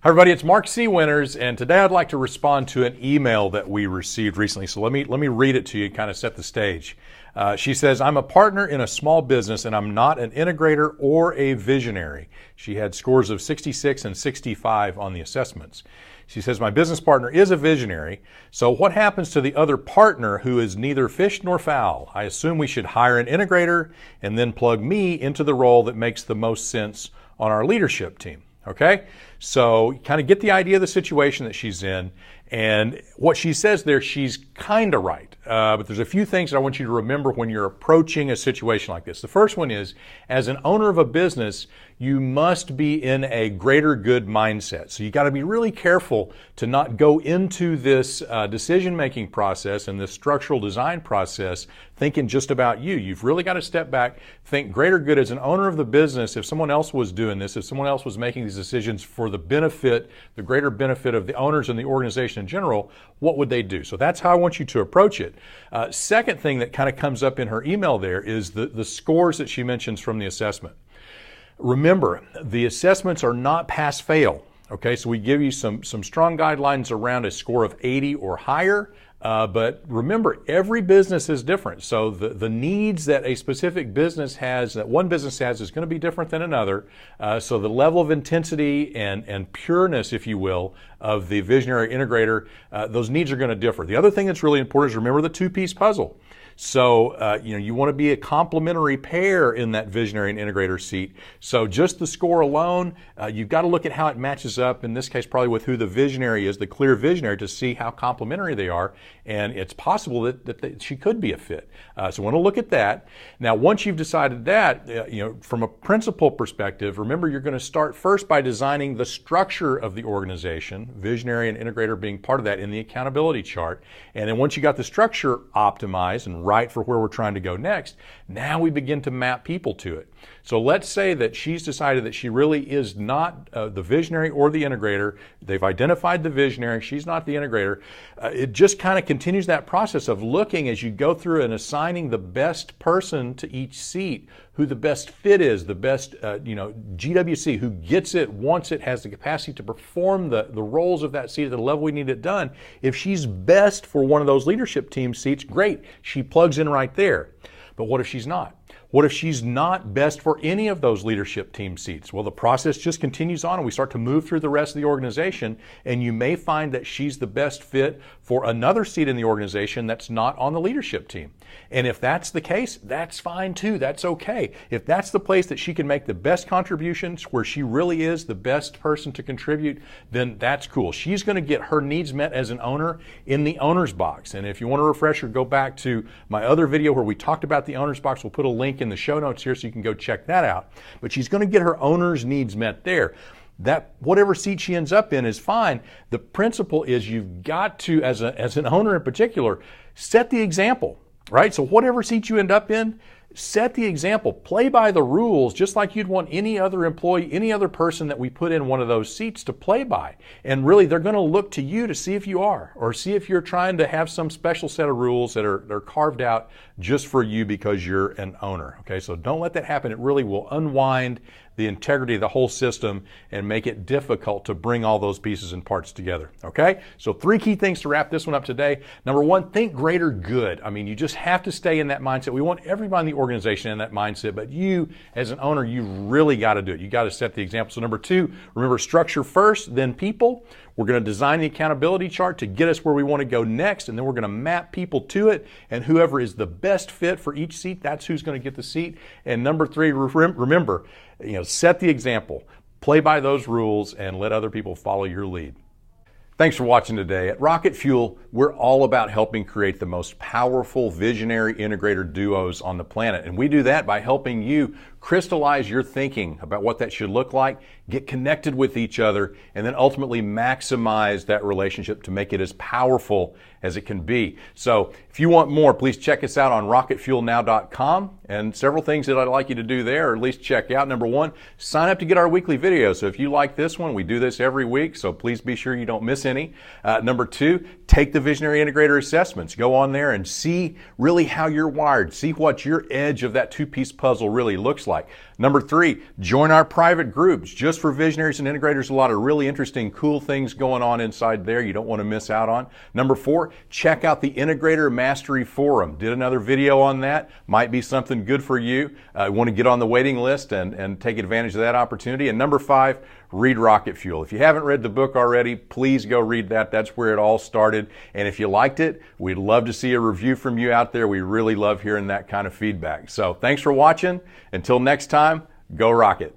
Hi everybody, it's Mark C. Winters, and today I'd like to respond to an email that we received recently. So let me read it to you and kind of set the stage. She says, I'm a partner in a small business and I'm not an integrator or a visionary. She had scores of 66 and 65 on the assessments. She says, my business partner is a visionary, so what happens to the other partner who is neither fish nor fowl? I assume we should hire an integrator and then plug me into the role that makes the most sense on our leadership team. Okay, so kind of get the idea of the situation that she's in, and what she says there, she's kind of right. But there's a few things that I want you to remember when you're approaching a situation like this. The first one is, as an owner of a business, you must be in a greater good mindset. So you got to be really careful to not go into this decision-making process and this structural design process thinking just about you. You've really got to step back, think greater good as an owner of the business. If someone else was doing this, if someone else was making these decisions for the benefit, the greater benefit of the owners and the organization in general, what would they do? So that's how I want you to approach it. Second thing that kind of comes up in her email there is the scores that she mentions from the assessment. Remember, the assessments are not pass-fail. Okay, so we give you some strong guidelines around a score of 80 or higher. But remember, every business is different. So the needs that a specific business has, that one business has, is going to be different than another. So the level of intensity and pureness, if you will, of the visionary integrator, those needs are going to differ. The other thing that's really important is remember the two-piece puzzle. So, you want to be a complementary pair in that visionary and integrator seat. So just the score alone, you've got to look at how it matches up, in this case probably with who the visionary is, the clear visionary, to see how complementary they are. And it's possible that she could be a fit. So I want to look at that. Now, once you've decided that, from a principal perspective, remember you're going to start first by designing the structure of the organization, visionary and integrator being part of that in the accountability chart. And then once you got the structure optimized and right for where we're trying to go next, now we begin to map people to it. So let's say that she's decided that she really is not the visionary or the integrator. They've identified the visionary, she's not the integrator. It just kind of continues that process of looking as you go through and assigning the best person to each seat, who the best fit is, the best GWC, who gets it, wants it, has the capacity to perform the roles of that seat at the level we need it done. If she's best for one of those leadership team seats, great, she plugs in right there. But what if she's not? What if she's not best for any of those leadership team seats? Well, the process just continues on and we start to move through the rest of the organization, and you may find that she's the best fit for another seat in the organization that's not on the leadership team. And if that's the case, that's fine too. That's okay. If that's the place that she can make the best contributions, where she really is the best person to contribute, then that's cool. She's going to get her needs met as an owner in the owner's box. And if you want a refresher, go back to my other video where we talked about the owner's box. We'll put a link in the show notes here so you can go check that out. But she's going to get her owner's needs met there. That whatever seat she ends up in is fine. The principle is you've got to, as an owner in particular, set the example, right? So whatever seat you end up in, set the example, play by the rules, just like you'd want any other employee, any other person that we put in one of those seats to play by. And really, they're going to look to you to see if you are, or see if you're trying to have some special set of rules that are carved out just for you because you're an owner. Okay, so don't let that happen. It really will unwind the integrity of the whole system and make it difficult to bring all those pieces and parts together. Okay, so 3 key things to wrap this one up today. Number 1, think greater good. I mean, you just have to stay in that mindset. We want everybody in the organization in that mindset, but you as an owner, you really got to do it. You got to set the example. So number 2, remember, structure first, then people. We're going to design the accountability chart to get us where we want to go next, and then we're going to map people to it, and whoever is the best fit for each seat, that's who's going to get the seat. And number 3, remember, set the example, play by those rules, and let other people follow your lead. Thanks for watching today. At Rocket Fuel, we're all about helping create the most powerful visionary integrator duos on the planet. And we do that by helping you crystallize your thinking about what that should look like, get connected with each other, and then ultimately maximize that relationship to make it as powerful as it can be. So if you want more, please check us out on rocketfuelnow.com, and several things that I'd like you to do there, or at least check out. Number 1, sign up to get our weekly videos. So if you like this one, we do this every week, so please be sure you don't miss any. Number 2, take the Visionary Integrator assessments. Go on there and see really how you're wired. See what your edge of that two-piece puzzle really looks like. Number 3, join our private groups just for visionaries and integrators. A lot of really interesting, cool things going on inside there you don't want to miss out on. Number 4, check out the Integrator Mastery Forum. Did another video on that. Might be something good for you. Want to get on the waiting list and take advantage of that opportunity. And number 5, read Rocket Fuel. If you haven't read the book already, please go read that. That's where it all started. And if you liked it, we'd love to see a review from you out there. We really love hearing that kind of feedback. So thanks for watching. Until next time, go Rocket.